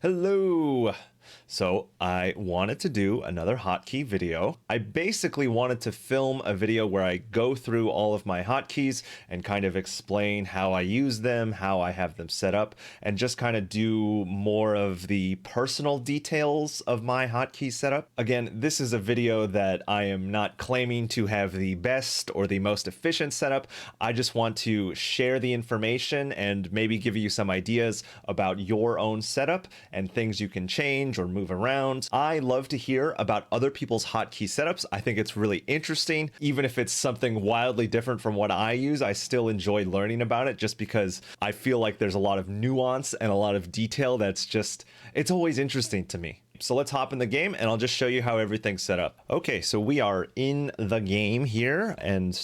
Hello! So I wanted to do another hotkey video. I basically wanted to film a video where I go through all of my hotkeys and kind of explain how I use them, how I have them set up, and just kind of do more of the personal details of my hotkey setup. Again, this is a video that I am not claiming to have the best or the most efficient setup. I just want to share the information and maybe give you some ideas about your own setup and things you can change or move around. I love to hear about other people's hotkey setups. I think it's really interesting. Even if it's something wildly different from what I use, I still enjoy learning about it just because I feel like there's a lot of nuance and a lot of detail that's just, it's always interesting to me. So let's hop in the game and I'll just show you how everything's set up. Okay, so we are in the game here, and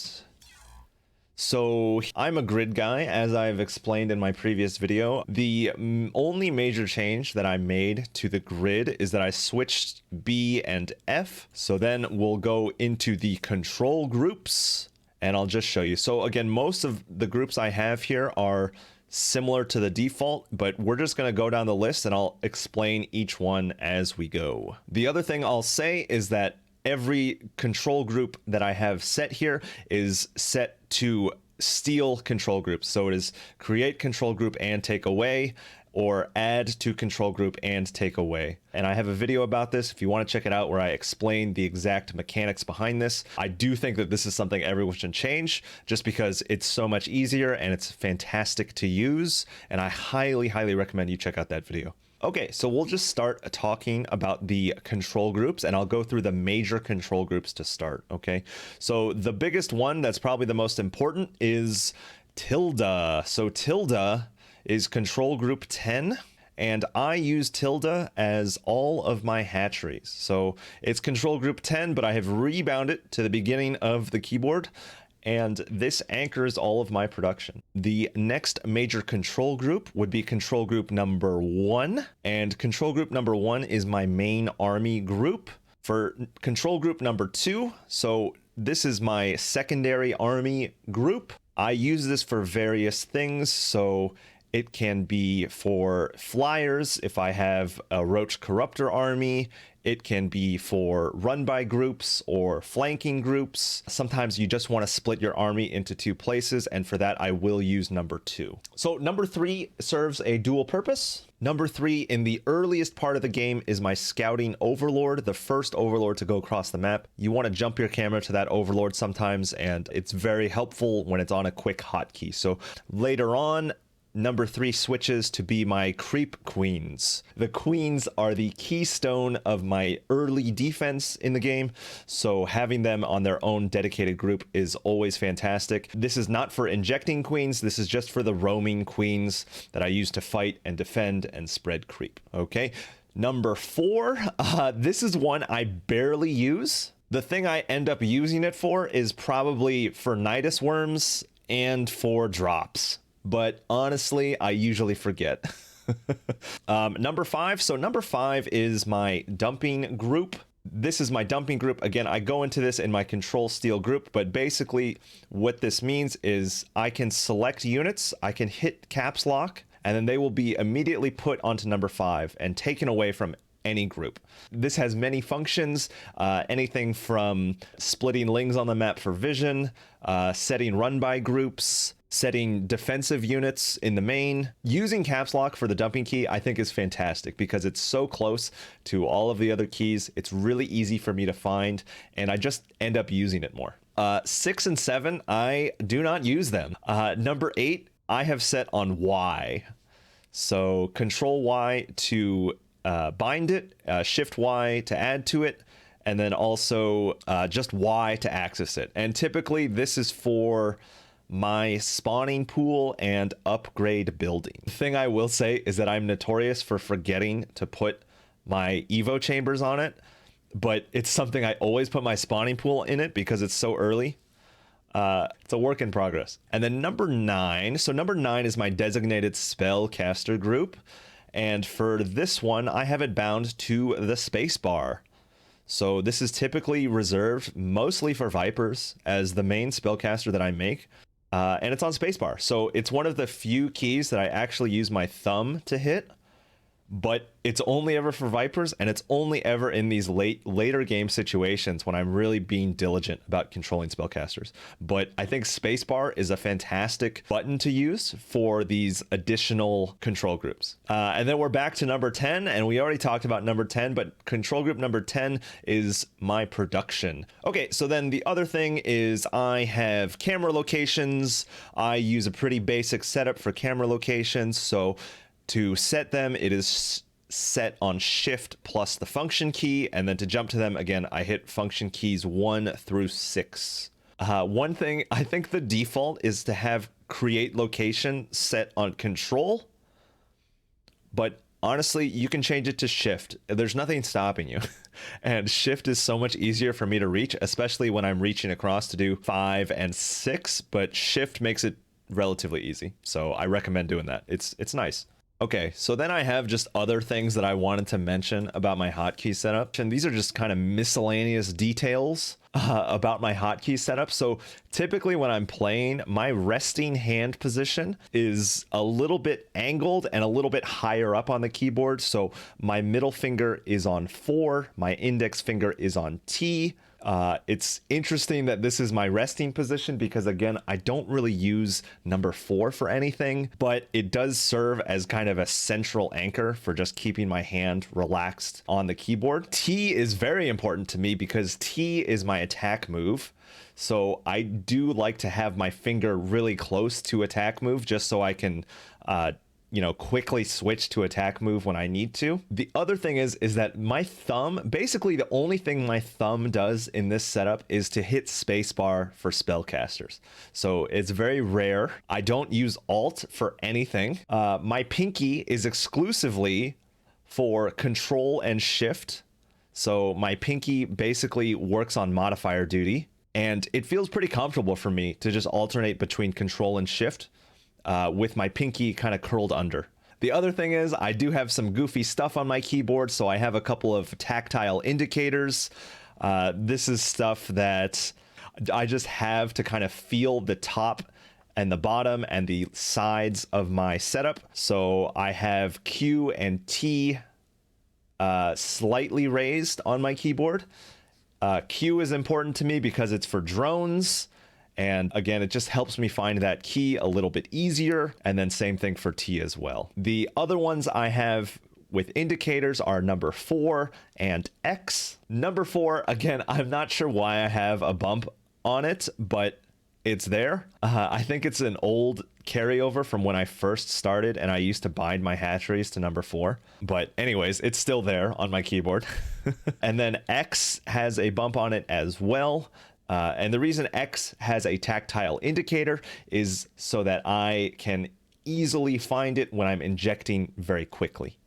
so I'm a grid guy, as I've explained in my previous video. The only major change that I made to the grid is that I switched B and F. So then we'll go into the control groups and I'll just show you. So again, most of the groups I have here are similar to the default, but we're just going to go down the list and I'll explain each one as we go. The other thing I'll say is that every control group that I have set here is set to steal control groups. So it is create control group and take away, or add to control group and take away. And I have a video about this if you want to check it out, where I explain the exact mechanics behind this. I do think that this is something everyone should change just because it's so much easier and it's fantastic to use. And I highly, highly recommend you check out that video. Okay, so we'll just start talking about the control groups, and I'll go through the major control groups to start, okay? So the biggest one that's probably the most important is tilde. So tilde is control group 10, and I use tilde as all of my hatcheries. So it's control group 10, but I have rebound it to the beginning of the keyboard, and this anchors all of my production. The next major control group would be control group number 1, and control group number 1 is my main army group. For control group number 2, so this is my secondary army group. I use this for various things, so it can be for flyers if I have a Roach Corruptor army. It can be for run-by groups or flanking groups. Sometimes you just want to split your army into two places, and for that I will use number 2. So number 3 serves a dual purpose. Number 3 in the earliest part of the game is my scouting overlord, the first overlord to go across the map. You want to jump your camera to that overlord sometimes, and it's very helpful when it's on a quick hotkey. So later on, number 3 switches to be my creep queens. The queens are the keystone of my early defense in the game, so having them on their own dedicated group is always fantastic. This is not for injecting queens, this is just for the roaming queens that I use to fight and defend and spread creep. Okay, number 4, this is one I barely use. The thing I end up using it for is probably for Nidus worms and for drops, but honestly, I usually forget. Number 5. So number 5 is my dumping group. This is my dumping group. Again, I go into this in my control steal group, but basically what this means is I can select units, I can hit caps lock, and then they will be immediately put onto number 5 and taken away from any group. This has many functions, anything from splitting lings on the map for vision, setting run-by groups, setting defensive units in the main. Using caps lock for the dumping key I think is fantastic because it's so close to all of the other keys. It's really easy for me to find, and I just end up using it more. 6 and 7, I do not use them. Number 8, I have set on Y. So control Y to bind it, shift Y to add to it, and then also just Y to access it. And typically this is for my spawning pool and upgrade building. The thing I will say is that I'm notorious for forgetting to put my Evo chambers on it, but it's something I always put my spawning pool in it because it's so early. It's a work in progress. And then number 9. So number 9 is my designated spellcaster group. And for this one, I have it bound to the spacebar. So this is typically reserved mostly for Vipers as the main spellcaster that I make. And it's on spacebar. So it's one of the few keys that I actually use my thumb to hit. but it's only ever for Vipers, and it's only ever in these later game situations when I'm really being diligent about controlling spellcasters. But I think spacebar is a fantastic button to use for these additional control groups. And then we're back to number 10, and we already talked about number 10, but control group number 10 is my production. Okay, so then the other thing is I have camera locations. I use a pretty basic setup for camera locations, so to set them, it is set on shift plus the function key, and then to jump to them, again, I hit function keys 1 through 6. One thing, I think the default is to have create location set on control, but honestly, you can change it to shift. There's nothing stopping you. And shift is so much easier for me to reach, especially when I'm reaching across to do 5 and 6, but shift makes it relatively easy. So I recommend doing that. It's nice. Okay, so then I have just other things that I wanted to mention about my hotkey setup. And these are just kind of miscellaneous details about my hotkey setup. So typically when I'm playing, my resting hand position is a little bit angled and a little bit higher up on the keyboard. So my middle finger is on 4, my index finger is on T. It's interesting that this is my resting position because, again, I don't really use number 4 for anything, but it does serve as kind of a central anchor for just keeping my hand relaxed on the keyboard. T is very important to me because T is my attack move. So I do like to have my finger really close to attack move just so I can quickly switch to attack move when I need to. The other thing is that my thumb, basically the only thing my thumb does in this setup is to hit spacebar for spellcasters. So it's very rare. I don't use alt for anything. My pinky is exclusively for control and shift. So my pinky basically works on modifier duty, and it feels pretty comfortable for me to just alternate between control and shift. With my pinky kind of curled under. The other thing is I do have some goofy stuff on my keyboard, so I have a couple of tactile indicators. This is stuff that I just have to kind of feel the top and the bottom and the sides of my setup. So I have Q and T slightly raised on my keyboard. Q is important to me because it's for drones. And again, it just helps me find that key a little bit easier. And then same thing for T as well. The other ones I have with indicators are number 4 and X. Number 4, again, I'm not sure why I have a bump on it, but it's there. I think it's an old carryover from when I first started and I used to bind my hatcheries to number 4. But anyways, it's still there on my keyboard. And then X has a bump on it as well. And the reason X has a tactile indicator is so that I can easily find it when I'm injecting very quickly.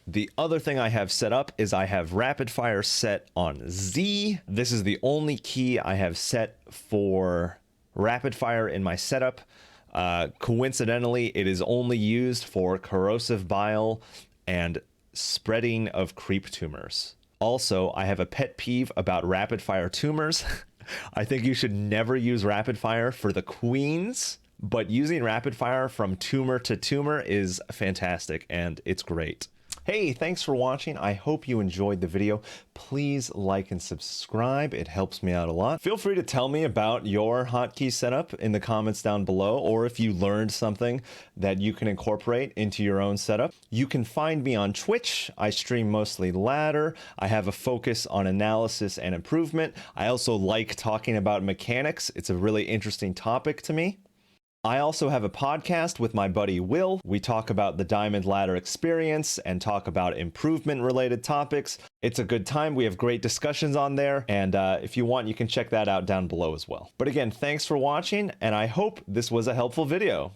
The other thing I have set up is I have rapid fire set on Z. This is the only key I have set for rapid fire in my setup. Coincidentally, it is only used for corrosive bile and spreading of creep tumors. Also, I have a pet peeve about rapid fire tumors. I think you should never use rapid fire for the queens, but using rapid fire from tumor to tumor is fantastic and it's great. Hey, thanks for watching. I hope you enjoyed the video. Please like and subscribe. It helps me out a lot. Feel free to tell me about your hotkey setup in the comments down below, or if you learned something that you can incorporate into your own setup. You can find me on Twitch. I stream mostly ladder. I have a focus on analysis and improvement. I also like talking about mechanics. It's a really interesting topic to me. I also have a podcast with my buddy Will. We talk about the Diamond Ladder experience and talk about improvement related topics. It's a good time. We have great discussions on there. And if you want, you can check that out down below as well. But again, thanks for watching, and I hope this was a helpful video.